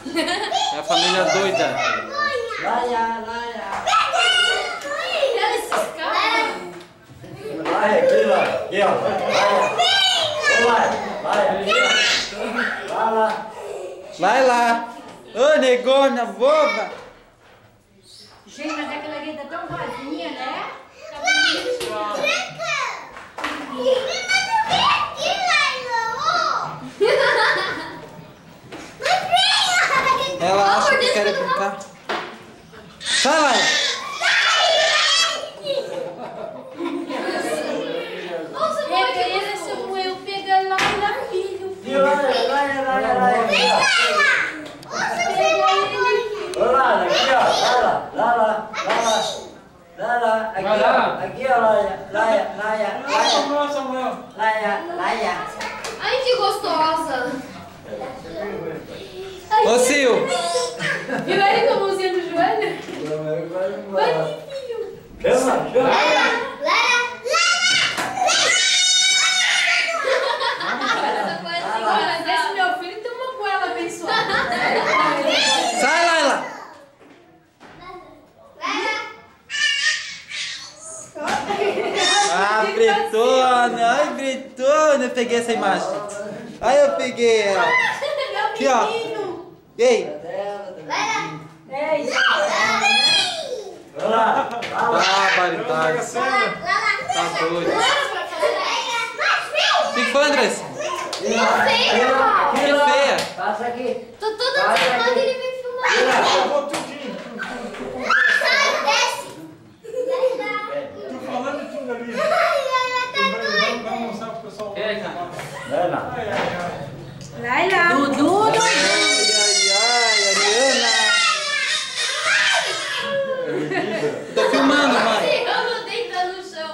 É a família doida. Laia, Laia. Olha esses caras. Laia, aqui, Laia. Aqui, ó. Laia. Laia, Laia. Vai lá. Ô, negona, boba. Gente, mas aquela ali tá tão vazia, né? Ela acha que quer brincar. Sai lá. Nossa, Samuel, Samuel, pega lá e lá, filho. Laia. Olá, aqui, ó. Lá. Aqui, ó, Laia. Samuel. Laia. Ai, que gostosa. Ô, Sil. Viu ele com a mãozinha no joelho? Vai, filho. Chama. Mas esse meu filho tem uma goela abençoada. Sai, Laila. Ah, Bretona. Ai, Bretona. Eu peguei essa imagem. Aí eu peguei ela. Aqui, ó. Ei. Ah, baridade. Tá doido. O que foi, Andressa? Que feia. Passa aqui. Tô toda filmando e ele vem filmar. Tô falando tudo ali. Vamos mostrar pro pessoal. Laila. Dudu. Ai, Ariana. Tô filmando, mãe. Eu vou deitar no chão.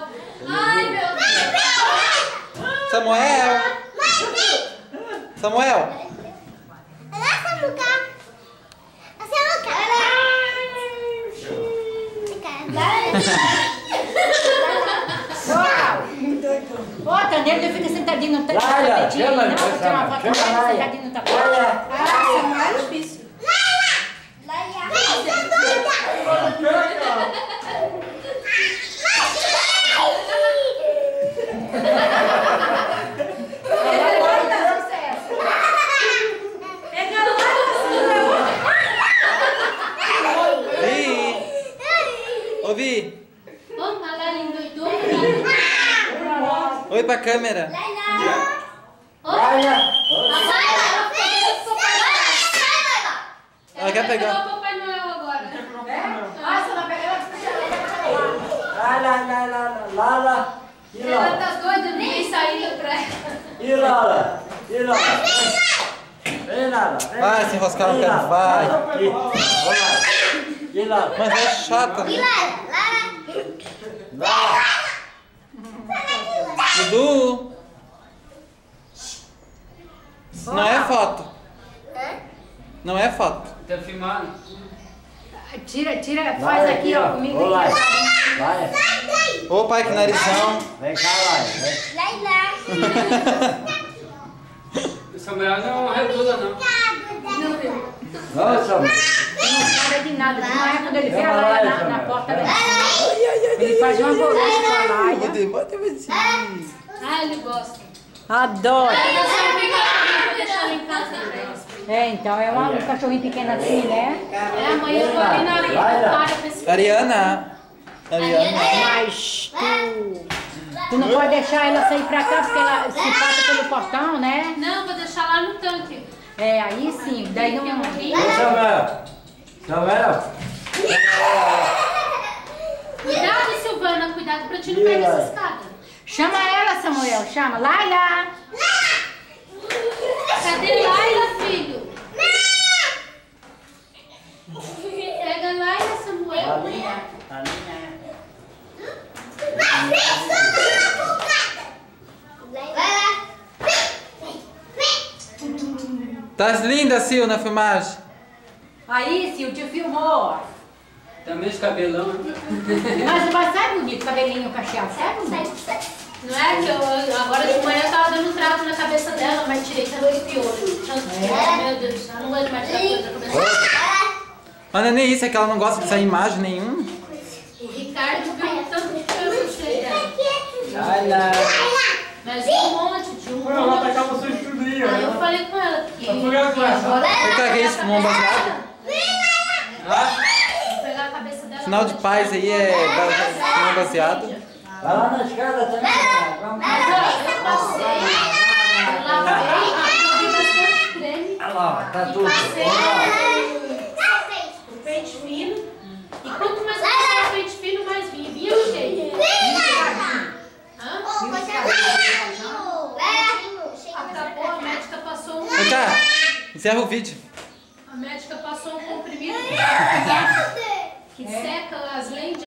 Ai, meu Deus. Samuel. Ó, Taneiro, ele fica sentadinho no tapete. Laila, chama, Não, vou tirar uma foto com ele sentadinho no tapete. Ah, isso é mais difícil. Ouvi. Vamos, a Laila endoidou. Oi pra câmera. Laia. Ela quer pegar. Pegou o Papai Noel agora. Lala. Ela tá doida, ninguém saindo pra ela. E Lala. Vem, Lala. Vai, se enroscar no canto, vai. E Lala. Mas é chata, né? Dudu. Não é foto. Não é foto. Tá filmando? Tira, faz aqui, ó, comigo. Ô, Laia. Laia. Ô, pai, que narizão. Vem cá, Laia. O Samuel não regula, não. Vamos, Samuel. Não sabe de nada. De manhã, quando ele vê a Laia na porta da ele faz uma bolsa com a Laia. Bota assim. Ah, ele gosta. Adoro. Eu sabia que eu vou deixar ela em casa pra eles. É, então, é um cachorrinho pequeno assim, né? É, amanhã eu vou ali na linha para pra esse. Ariana. Mas tu não pode deixar ela sair pra cá, porque ela se passa pelo portão, né? Não, vou deixar lá no tanque. É, aí sim, daí não... Ô, Samuel. Cuidado, Silvana, cuidado pra ti não pegar essa escada. Chama ela, Samuel, chama. Laila! Cadê Laila, filho? Pega Laila, Samuel. Tás linda, Sil, na filmagem. Aí, Sil, te filmou. Também os cabelão. Mas sai bonito, cabelinho cacheado, sai bonito. Não é que eu agora de manhã eu tava dando trato na cabeça dela, mas tirei também o piolho. Meu Deus do céu, eu não gosto mais de tirar coisa da cabeça dela. Mas não é nem isso, é que ela não gosta dessa imagem nenhuma. O Ricardo viu tanto de coisa eu sei dela. Vai lá. Mas um monte, tinha um Foi ela monte. atacar você estudinho. Aí eu falei com ela que Afogar com essa. agora Por que é isso? Fumou um baseado? vou pegar a cabeça dela. Sinal de paz aí é fumar baseado. Vai lá na escada também. Vamos. Mas ó, eu passei, eu lavei, eu vi bastante creme. Olha lá, tá tudo. Passei Olha o pente fino. E quanto mais eu passava o pente fino, mais vinha. Vinha cheio. Hã? Acabou, a médica passou um... Vem cá, encerra o vídeo. A médica passou um comprimido que seca as lentes.